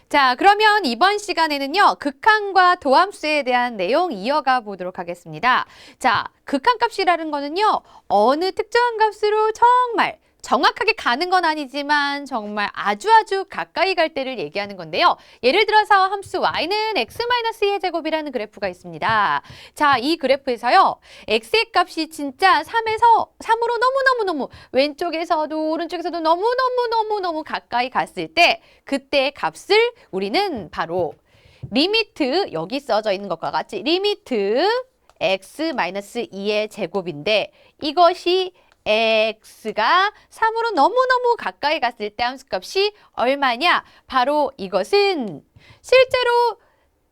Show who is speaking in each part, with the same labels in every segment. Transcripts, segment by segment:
Speaker 1: 자, 그러면 이번 시간에는요, 극한과 도함수에 대한 내용 이어가 보도록 하겠습니다. 자, 극한값이라는 거는요, 어느 특정한 값으로 정말 정확하게 가는 건 아니지만 정말 아주 가까이 갈 때를 얘기하는 건데요. 예를 들어서 함수 y는 x-2의 제곱이라는 그래프가 있습니다. 자, 이 그래프에서요. x의 값이 진짜 3으로 너무너무 왼쪽에서도 오른쪽에서도 너무 가까이 갔을 때 그때의 값을 우리는 바로 리미트, 여기 써져 있는 것과 같이 리미트 x-2의 제곱인데 이것이 x가 3으로 너무너무 가까이 갔을 때 함수값이 얼마냐? 바로 이것은 실제로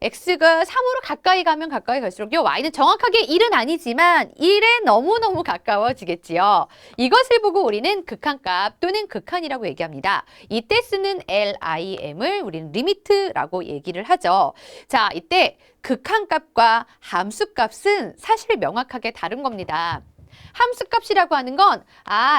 Speaker 1: x가 3으로 가까이 가면 가까이 갈수록요. y는 정확하게 1은 아니지만 1에 너무너무 가까워지겠지요. 이것을 보고 우리는 극한값 또는 극한이라고 얘기합니다. 이때 쓰는 lim을 우리는 리미트라고 얘기를 하죠. 자, 이때 극한값과 함수값은 사실 명확하게 다른 겁니다. 함수값이라고 하는 건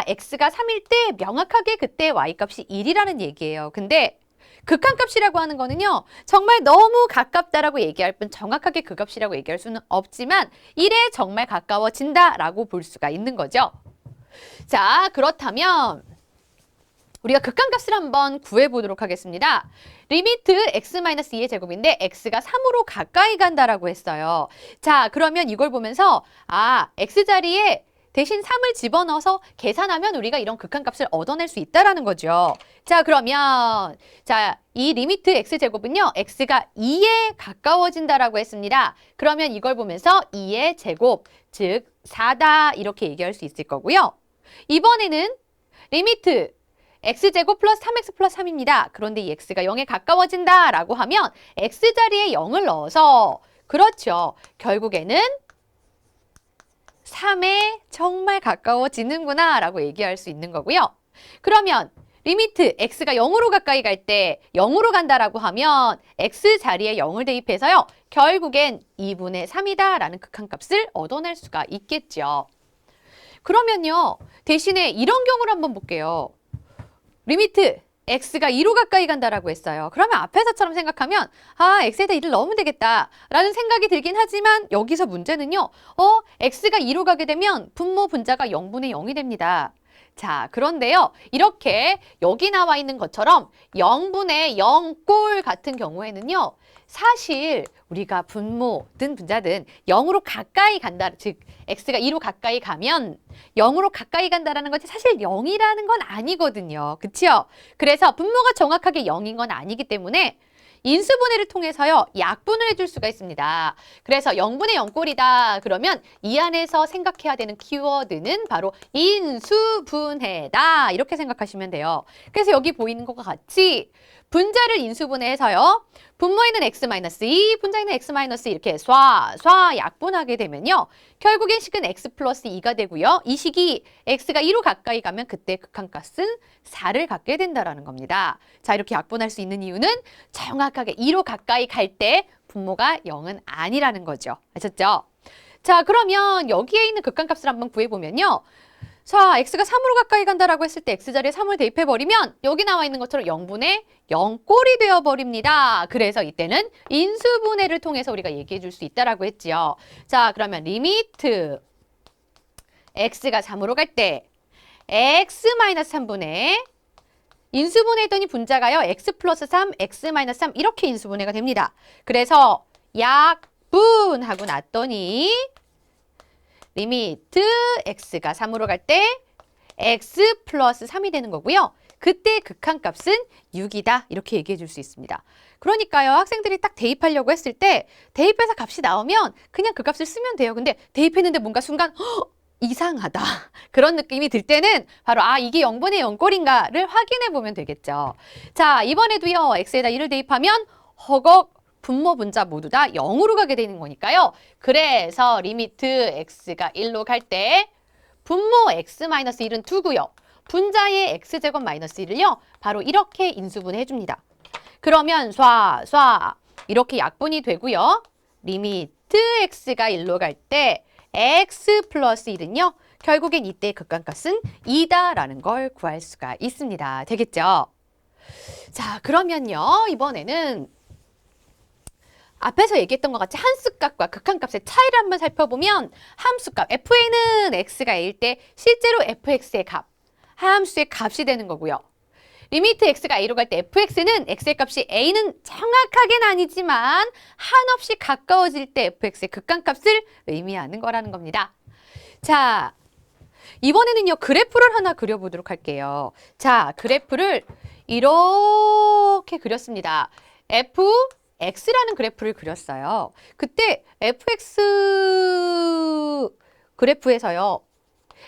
Speaker 1: x가 3일 때 명확하게 그때 y값이 1이라는 얘기예요. 근데 극한값이라고 하는 거는요. 정말 너무 가깝다라고 얘기할 뿐 정확하게 그 값이라고 얘기할 수는 없지만 1에 정말 가까워진다라고 볼 수가 있는 거죠. 자, 그렇다면 우리가 극한값을 한번 구해보도록 하겠습니다. 리미트 x-2의 제곱인데 x가 3으로 가까이 간다라고 했어요. 자, 그러면 이걸 보면서 x자리에 대신 3을 집어넣어서 계산하면 우리가 이런 극한값을 얻어낼 수 있다라는 거죠. 자, 그러면 이 리미트 x제곱은요. x가 2에 가까워진다라고 했습니다. 그러면 이걸 보면서 2의 제곱, 즉 4다 이렇게 얘기할 수 있을 거고요. 이번에는 리미트 x제곱 플러스 3x 플러스 3입니다. 그런데 이 x가 0에 가까워진다라고 하면 x자리에 0을 넣어서 그렇죠. 결국에는 3에 정말 가까워지는구나 라고 얘기할 수 있는 거고요. 그러면 리미트 x가 0으로 가까이 갈 때 0으로 간다라고 하면 x 자리에 0을 대입해서요. 결국엔 2분의 3이다 라는 극한값을 얻어낼 수가 있겠죠. 그러면요. 대신에 이런 경우를 한번 볼게요. 리미트 x가 2로 가까이 간다라고 했어요. 그러면 앞에서처럼 생각하면 x에다 1을 넣으면 되겠다 라는 생각이 들긴 하지만 여기서 문제는요. x가 2로 가게 되면 분모 분자가 0분의 0이 됩니다. 자, 그런데요. 이렇게 여기 나와 있는 것처럼 0분의 0꼴 같은 경우에는요. 사실 우리가 분모든 분자든 0으로 가까이 간다, 즉 x가 2로 가까이 가면 0으로 가까이 간다라는 것이 사실 0이라는 건 아니거든요. 그치요? 그래서 분모가 정확하게 0인 건 아니기 때문에 인수분해를 통해서요. 약분을 해줄 수가 있습니다. 그래서 0분의 0꼴이다. 그러면 이 안에서 생각해야 되는 키워드는 바로 인수분해다. 이렇게 생각하시면 돼요. 그래서 여기 보이는 것과 같이 분자를 인수분해해서요. 분모에는 x-2, 분자에는 x-2 이렇게 쏴 약분하게 되면요. 결국엔 식은 x 플러스 2가 되고요. 이 식이 x가 2로 가까이 가면 그때 극한값은 4를 갖게 된다라는 겁니다. 자, 이렇게 약분할 수 있는 이유는 정확하게 2로 가까이 갈 때 분모가 0은 아니라는 거죠. 아셨죠? 자, 그러면 여기에 있는 극한값을 한번 구해보면요. 자, x가 3으로 가까이 간다라고 했을 때 x자리에 3을 대입해버리면 여기 나와 있는 것처럼 0분의 0꼴이 되어버립니다. 그래서 이때는 인수분해를 통해서 우리가 얘기해 줄 수 있다라고 했지요. 자, 그러면 리미트 x가 3으로 갈 때 x-3분의 인수분해했더니 분자가요. x 플러스 3, x-3 이렇게 인수분해가 됩니다. 그래서 약분하고 났더니 리미트 x가 3으로 갈 때 x 플러스 3이 되는 거고요. 그때 극한값은 6이다. 이렇게 얘기해 줄 수 있습니다. 그러니까요. 학생들이 딱 대입하려고 했을 때 대입해서 값이 나오면 그냥 그 값을 쓰면 돼요. 근데 대입했는데 뭔가 순간 이상하다. 그런 느낌이 들 때는 바로 이게 0분의 0꼴인가를 확인해 보면 되겠죠. 자, 이번에도요. x에다 1을 대입하면 허걱 분모 분자 모두 다 0으로 가게 되는 거니까요. 그래서 리미트 x가 1로 갈 때 분모 x-1은 2고요. 분자의 x제곱 마이너스 1을요. 바로 이렇게 인수분해 해줍니다. 그러면 쏴 이렇게 약분이 되고요. 리미트 x가 1로 갈 때 x 플러스 1은요. 결국엔 이때 극한값은 2다라는 걸 구할 수가 있습니다. 되겠죠? 자, 그러면요. 이번에는 앞에서 얘기했던 것 같이 함수값과 극한값의 차이를 한번 살펴보면 함수값 fA는 x가 a일 때 실제로 fx의 값, 함수의 값이 되는 거고요. 리미트 x가 a로 갈 때 fx는 x의 값이 a는 정확하게는 아니지만 한없이 가까워질 때 fx의 극한값을 의미하는 거라는 겁니다. 자, 이번에는요. 그래프를 하나 그려보도록 할게요. 자, 그래프를 이렇게 그렸습니다. fx라는 그래프를 그렸어요. 그때 fx 그래프에서요.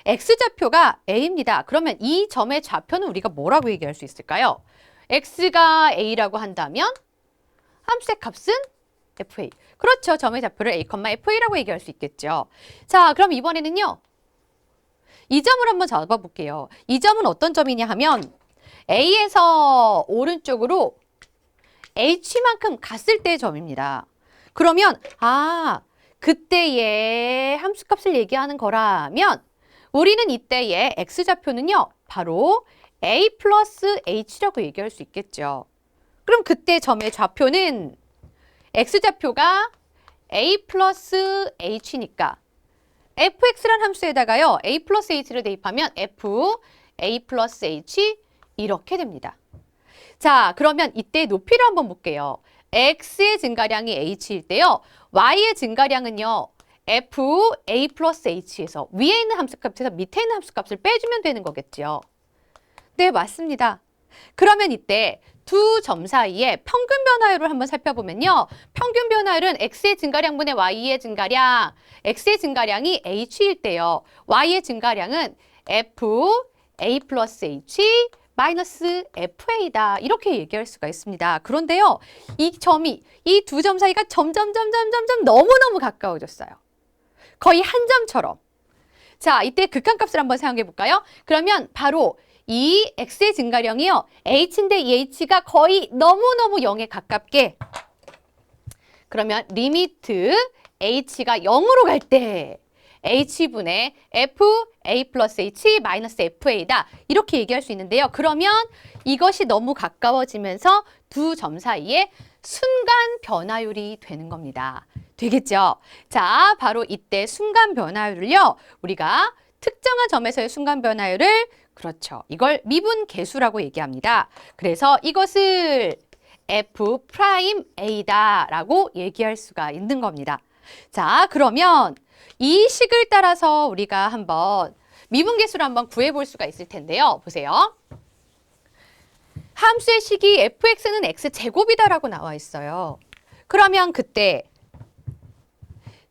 Speaker 1: x좌표가 a입니다. 그러면 이 점의 좌표는 우리가 뭐라고 얘기할 수 있을까요? x가 a라고 한다면 함수의 값은 fa. 그렇죠. 점의 좌표를 a, fa라고 얘기할 수 있겠죠. 자, 그럼 이번에는요. 이 점을 한번 잡아볼게요. 이 점은 어떤 점이냐 하면 a에서 오른쪽으로 h만큼 갔을 때의 점입니다. 그러면 그때의 함수값을 얘기하는 거라면 우리는 이때의 x좌표는요. 바로 a 플러스 h라고 얘기할 수 있겠죠. 그럼 그때 점의 좌표는 x좌표가 a 플러스 h니까 fx란 함수에다가요. a 플러스 h를 대입하면 f a 플러스 h 이렇게 됩니다. 자, 그러면 이때 높이를 한번 볼게요. x의 증가량이 h일 때요. y의 증가량은요. f a 플러스 h에서 위에 있는 함수값에서 밑에 있는 함수값을 빼주면 되는 거겠죠. 네, 맞습니다. 그러면 이때 두 점 사이에 평균 변화율을 한번 살펴보면요. 평균 변화율은 x의 증가량분의 y의 증가량, x의 증가량이 h일 때요. y의 증가량은 f a 플러스 h 마이너스 fa다. 이렇게 얘기할 수가 있습니다. 그런데요. 이 두 점 사이가 점점 너무너무 가까워졌어요. 거의 한 점처럼. 자, 이때 극한값을 한번 사용해 볼까요? 그러면 바로 이 x의 증가량이요. h인데 이 h가 거의 너무너무 0에 가깝게 그러면 리미트 h가 0으로 갈 때 h분의 f a 플러스 h 마이너스 fa다. 이렇게 얘기할 수 있는데요. 그러면 이것이 너무 가까워지면서 두 점 사이에 순간 변화율이 되는 겁니다. 되겠죠? 자, 바로 이때 순간 변화율을요. 우리가 특정한 점에서의 순간 변화율을 그렇죠. 이걸 미분 계수라고 얘기합니다. 그래서 이것을 f'A다라고 얘기할 수가 있는 겁니다. 자, 그러면 이 식을 따라서 우리가 한번 미분계수를 한번 구해볼 수가 있을 텐데요. 보세요. 함수의 식이 fx는 x제곱이다라고 나와 있어요. 그러면 그때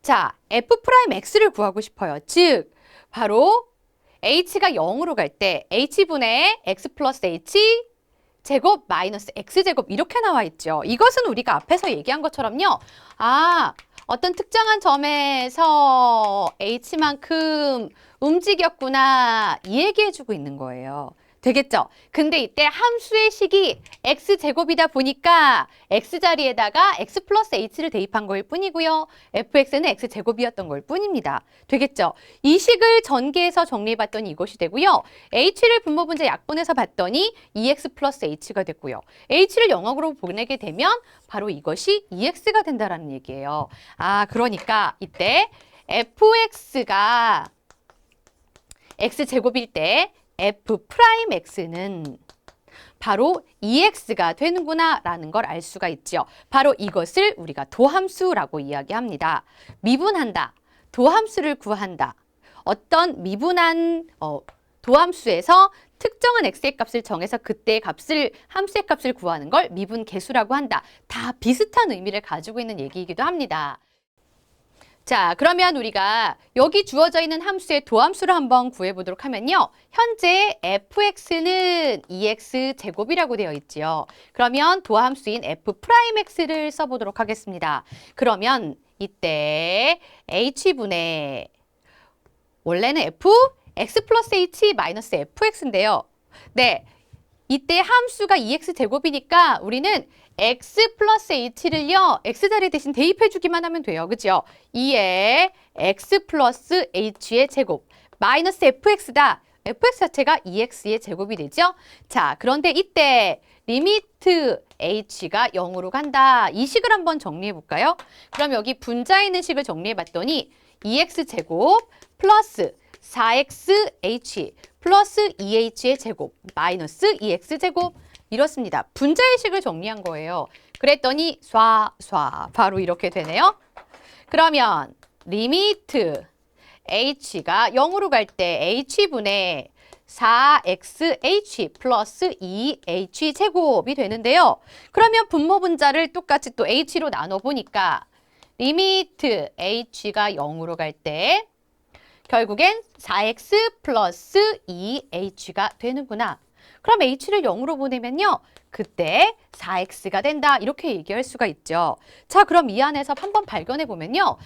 Speaker 1: 자, f'x를 구하고 싶어요. 즉, 바로 h가 0으로 갈 때 h분의 x 플러스 h 제곱 마이너스 x제곱 이렇게 나와 있죠. 이것은 우리가 앞에서 얘기한 것처럼요. 어떤 특정한 점에서 h만큼 움직였구나 이 얘기해주고 있는 거예요. 되겠죠? 근데 이때 함수의 식이 x제곱이다 보니까 x자리에다가 x 플러스 h를 대입한 거일 뿐이고요. fx는 x제곱이었던 걸 뿐입니다. 되겠죠? 이 식을 전개해서 정리해봤더니 이것이 되고요. h를 분모분자 약분해서 봤더니 2x 플러스 h가 됐고요. h를 영역으로 보내게 되면 바로 이것이 2x가 된다라는 얘기예요. 그러니까 이때 fx가 x제곱일 때 f'x는 바로 2x가 되는구나 라는 걸 알 수가 있죠. 바로 이것을 우리가 도함수라고 이야기합니다. 미분한다, 도함수를 구한다. 어떤 미분한 도함수에서 특정한 x의 값을 정해서 그때의 값을 함수의 값을 구하는 걸 미분계수라고 한다. 다 비슷한 의미를 가지고 있는 얘기이기도 합니다. 자, 그러면 우리가 여기 주어져 있는 함수의 도함수를 한번 구해보도록 하면요. 현재 fx는 2x제곱이라고 되어 있지요. 그러면 도함수인 f'x를 써보도록 하겠습니다. 그러면 이때 h분의 원래는 x 플러스 h 마이너스 fx인데요. 네, 이때 함수가 2x제곱이니까 우리는 x 플러스 h를요. x자리 대신 대입해주기만 하면 돼요. 그죠? 2에 x 플러스 h의 제곱 마이너스 fx다. fx 자체가 2x의 제곱이 되죠. 자, 그런데 이때 리미트 h가 0으로 간다. 이 식을 한번 정리해 볼까요? 그럼 여기 분자에 있는 식을 정리해 봤더니 2x제곱 플러스 4xh 플러스 2h의 제곱 마이너스 2x제곱 이렇습니다. 분자의 식을 정리한 거예요. 그랬더니 쏴 바로 이렇게 되네요. 그러면 리미트 h가 0으로 갈 때 h분의 4xh 플러스 2h 제곱이 되는데요. 그러면 분모 분자를 똑같이 또 h로 나눠보니까 리미트 h가 0으로 갈 때 결국엔 4x 플러스 2h가 되는구나. 그럼 h를 0으로 보내면요. 그때 4x가 된다. 이렇게 얘기할 수가 있죠. 자, 그럼 이 안에서 한번 발견해 보면요.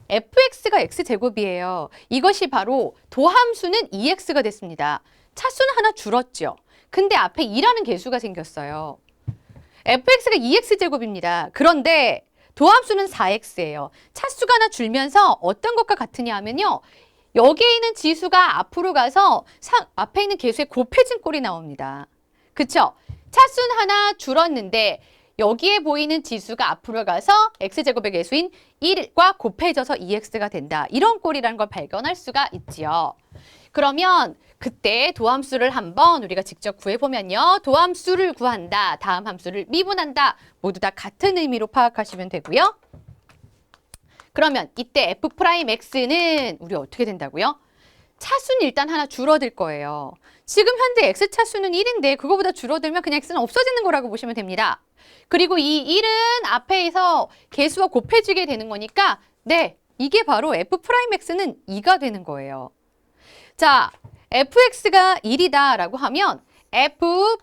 Speaker 1: fx가 x제곱이에요. 이것이 바로 도함수는 2x가 됐습니다. 차수는 하나 줄었죠. 근데 앞에 2라는 계수가 생겼어요. fx가 2x제곱입니다. 그런데 도함수는 4x예요. 차수가 하나 줄면서 어떤 것과 같으냐 하면요. 여기에 있는 지수가 앞으로 가서 앞에 있는 계수에 곱해진 꼴이 나옵니다. 그쵸? 차수는 하나 줄었는데 여기에 보이는 지수가 앞으로 가서 x제곱의 계수인 1과 곱해져서 2x가 된다. 이런 꼴이라는 걸 발견할 수가 있지요. 그러면 그때 도함수를 한번 우리가 직접 구해보면요. 도함수를 구한다. 다음 함수를 미분한다. 모두 다 같은 의미로 파악하시면 되고요. 그러면 이때 f'x는 우리 어떻게 된다고요? 차수는 일단 하나 줄어들 거예요. 지금 현재 x차수는 1인데 그거보다 줄어들면 그냥 x는 없어지는 거라고 보시면 됩니다. 그리고 이 1은 앞에서 계수와 곱해지게 되는 거니까 네, 이게 바로 f'x는 2가 되는 거예요. 자, fx가 1이다 라고 하면 f'x는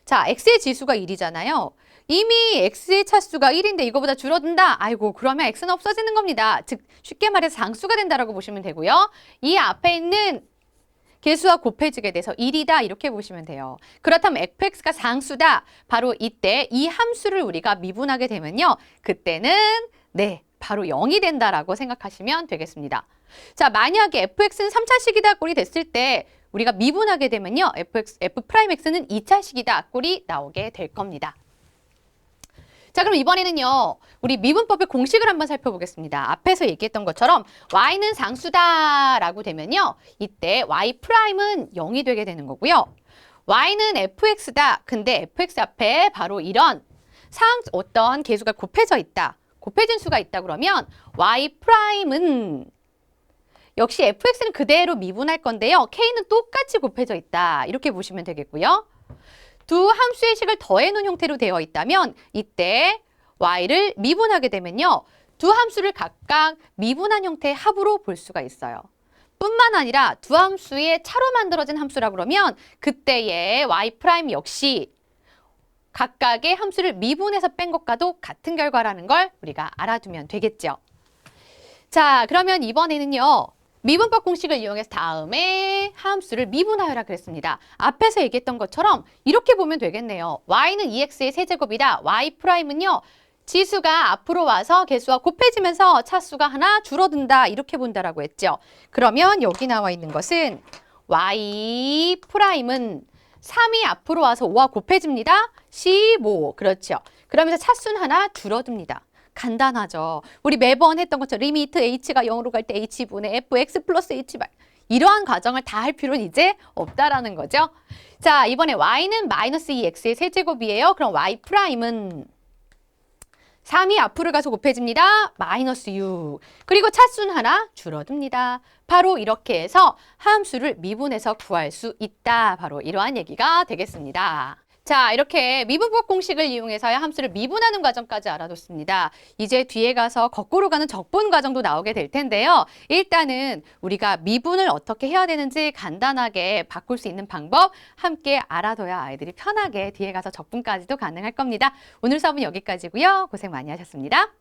Speaker 1: 자, x의 지수가 1이잖아요. 이미 x의 차수가 1인데 이거보다 줄어든다. 아이고, 그러면 x는 없어지는 겁니다. 즉, 쉽게 말해서 상수가 된다라고 보시면 되고요. 이 앞에 있는 계수와 곱해지게 돼서 1이다 이렇게 보시면 돼요. 그렇다면 fx가 상수다. 바로 이때 이 함수를 우리가 미분하게 되면요. 그때는 네, 바로 0이 된다라고 생각하시면 되겠습니다. 자, 만약에 fx는 3차식이다 꼴이 됐을 때 우리가 미분하게 되면요. f'x는 2차식이다 꼴이 나오게 될 겁니다. 자, 그럼 이번에는요. 우리 미분법의 공식을 한번 살펴보겠습니다. 앞에서 얘기했던 것처럼 y는 상수다라고 되면요. 이때 y'은 0이 되게 되는 거고요. y는 fx다. 근데 fx 앞에 바로 이런 어떤 계수가 곱해져 있다. 곱해진 수가 있다 그러면 y'은 역시 fx는 그대로 미분할 건데요. k는 똑같이 곱해져 있다. 이렇게 보시면 되겠고요. 두 함수의 식을 더해놓은 형태로 되어 있다면 이때 y를 미분하게 되면요. 두 함수를 각각 미분한 형태의 합으로 볼 수가 있어요. 뿐만 아니라 두 함수의 차로 만들어진 함수라 그러면 그때의 y' 역시 각각의 함수를 미분해서 뺀 것과도 같은 결과라는 걸 우리가 알아두면 되겠죠. 자, 그러면 이번에는요. 미분법 공식을 이용해서 다음에 함수를 미분하여라 그랬습니다. 앞에서 얘기했던 것처럼 이렇게 보면 되겠네요. y는 2x의 세제곱이다. y'은요. 지수가 앞으로 와서 계수와 곱해지면서 차수가 하나 줄어든다. 이렇게 본다라고 했죠. 그러면 여기 나와 있는 것은 y'은 3이 앞으로 와서 5와 곱해집니다. 15. 그렇죠. 그러면서 차수는 하나 줄어듭니다. 간단하죠. 우리 매번 했던 것처럼 리미트 h가 0으로 갈 때 h분의 fx 플러스 h 이러한 과정을 다 할 필요는 이제 없다라는 거죠. 자, 이번에 y는 마이너스 2x의 세제곱이에요. 그럼 y'은 3이 앞으로 가서 곱해집니다. 마이너스 6. 그리고 차수는 하나 줄어듭니다. 바로 이렇게 해서 함수를 미분해서 구할 수 있다. 바로 이러한 얘기가 되겠습니다. 자, 이렇게 미분법 공식을 이용해서야 함수를 미분하는 과정까지 알아뒀습니다. 이제 뒤에 가서 거꾸로 가는 적분 과정도 나오게 될 텐데요. 일단은 우리가 미분을 어떻게 해야 되는지 간단하게 바꿀 수 있는 방법 함께 알아둬야 아이들이 편하게 뒤에 가서 적분까지도 가능할 겁니다. 오늘 수업은 여기까지고요. 고생 많이 하셨습니다.